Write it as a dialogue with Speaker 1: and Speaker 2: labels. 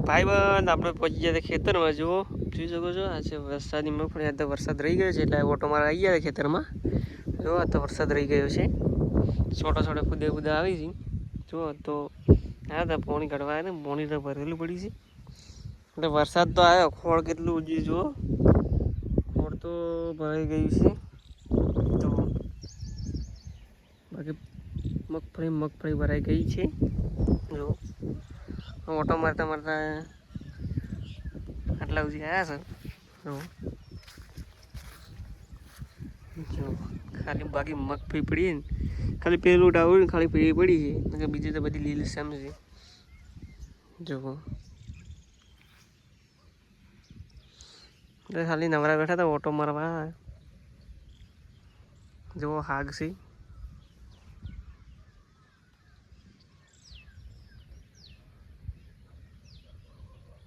Speaker 1: ભાઈબંધ આપણે પહોંચી ગયા હતા ખેતરમાં. જુઓ જોઈ શકો છો. આ છે વરસાદની મગફળી. આ તો વરસાદ રહી ગયો છે એટલે ઓટો મારા આવી ગયા ખેતરમાં. જુઓ આ તો વરસાદ રહી ગયો છે. છોટા છોટા કુદે કુદા આવી છે. જુઓ તો હા તો પોણી કાઢવા ને પોણી તો ભરેલું પડી છે એટલે વરસાદ તો આવ્યો. ખોળ કેટલું ઉજ્યું જુઓ. ખોળ તો ભરાઈ ગયું છે. તો બાકી મગફળી ભરાઈ ગઈ છે. જો ઓટો મારતા મારતા આટલા સુધી આવ્યા છે. જો ખાલી બાકી મગફળી પડી ને ખાલી પેલું ડાવું ને ખાલી પેલી પડી છે. બીજી તો બધી લીલી સામ છે. જો ખાલી નવરા બેઠા હતા ઓટો મારવા. જુઓ હાગ છે.